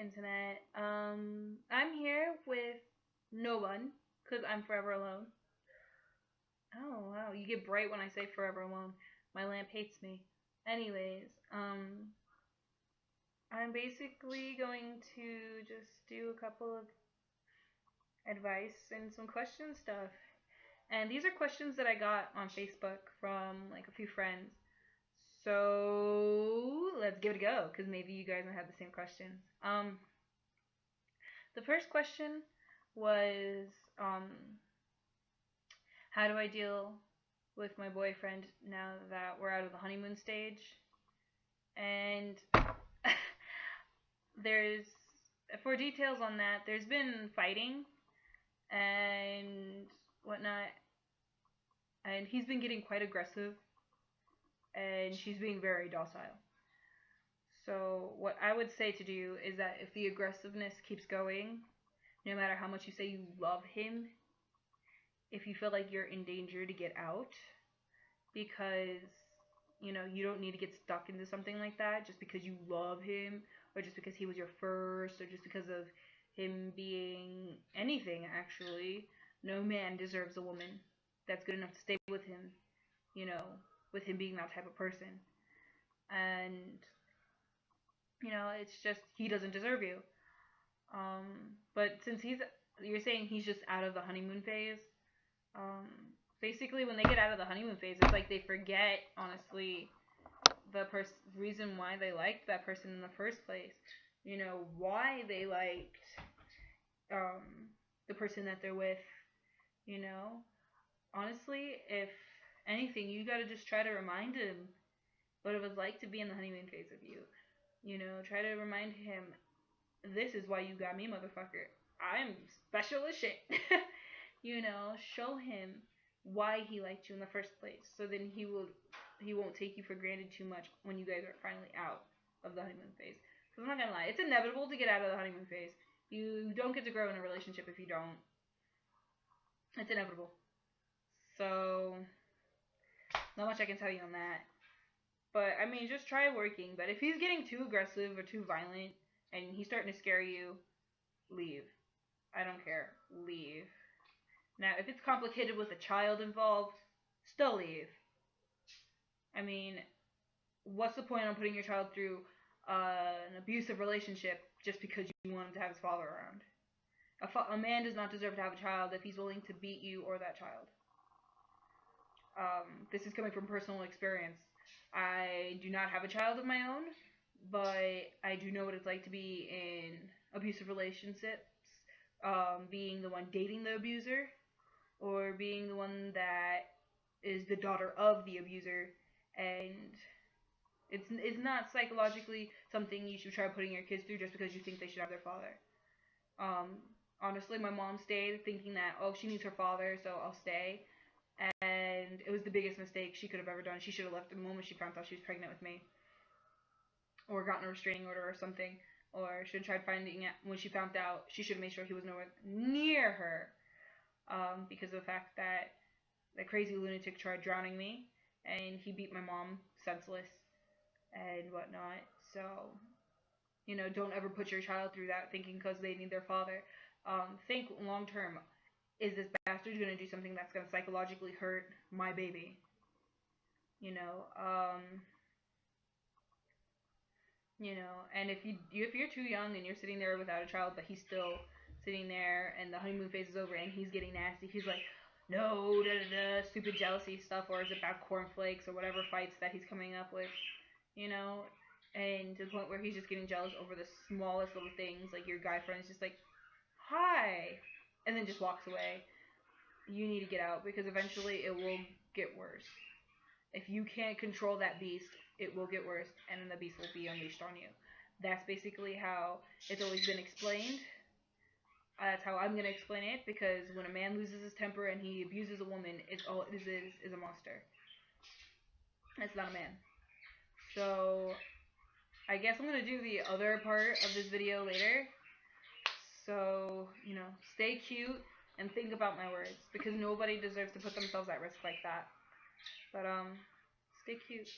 internet. I'm here with no one, because I'm forever alone. Oh, wow. You get bright when I say forever alone. My lamp hates me. Anyways, I'm basically going to just do a couple of advice and some question stuff. And these are questions that I got on Facebook from like a few friends. So let's give it a go, because maybe you guys might have the same questions. The first question was, um, how do I deal with my boyfriend now that we're out of the honeymoon stage? And there's, for details on that, there's been fighting and whatnot, and he's been getting quite aggressive, and she's being very docile. So what I would say to do is that if the aggressiveness keeps going, no matter how much you say you love him, if you feel like you're in danger, to get out, because you don't need to get stuck into something like that just because you love him, or just because he was your first, or just because of him being anything. Actually, no man deserves a woman that's good enough to stay with him, you know with him being that type of person. And it's just, he doesn't deserve you. But since you're saying he's just out of the honeymoon phase, um, basically when they get out of the honeymoon phase, it's like they forget, honestly, the reason why they liked that person in the first place. Why they liked the person that they're with. You know, honestly, if anything, you gotta just try to remind him what it was like to be in the honeymoon phase of you. Try to remind him, this is why you got me, motherfucker. I'm special as shit. Show him why he liked you in the first place. So then he won't take you for granted too much when you guys are finally out of the honeymoon phase. Because I'm not gonna lie, it's inevitable to get out of the honeymoon phase. You don't get to grow in a relationship if you don't. It's inevitable. So, not much I can tell you on that. But, I mean, just try working. But if he's getting too aggressive or too violent and he's starting to scare you, leave. I don't care. Leave. Now, if it's complicated with a child involved, still leave. I mean, what's the point on putting your child through an abusive relationship just because you want him to have his father around? A man does not deserve to have a child if he's willing to beat you or that child. This is coming from personal experience. I do not have a child of my own, but I do know what it's like to be in abusive relationships, being the one dating the abuser, or being the one that is the daughter of the abuser. And it's not psychologically something you should try putting your kids through just because you think they should have their father. Honestly, my mom stayed thinking that, oh, she needs her father, so I'll stay. And it was the biggest mistake she could have ever done. She should have left the moment she found out she was pregnant with me, or gotten a restraining order or something, or should have tried finding out when she found out. She should have made sure he was nowhere near her, because of the fact that the crazy lunatic tried drowning me, and he beat my mom senseless and whatnot. So, don't ever put your child through that thinking because they need their father. Think long term. Is this bastard going to do something that's going to psychologically hurt my baby? You know, um, and if you're too young and you're sitting there without a child, but he's still sitting there and the honeymoon phase is over and he's getting nasty, he's like, no, da da da, stupid jealousy stuff, or is it about cornflakes or whatever fights that he's coming up with, and to the point where he's just getting jealous over the smallest little things, like your guy friend's just like, hi, and then just walks away. You need to get out, because eventually it will get worse. If you can't control that beast, it will get worse, and then the beast will be unleashed on you. That's basically how it's always been explained. That's how I'm going to explain it, because when a man loses his temper and he abuses a woman, it's all it is a monster. It's not a man. So, I guess I'm going to do the other part of this video later. So, stay cute and think about my words, because nobody deserves to put themselves at risk like that. But, stay cute.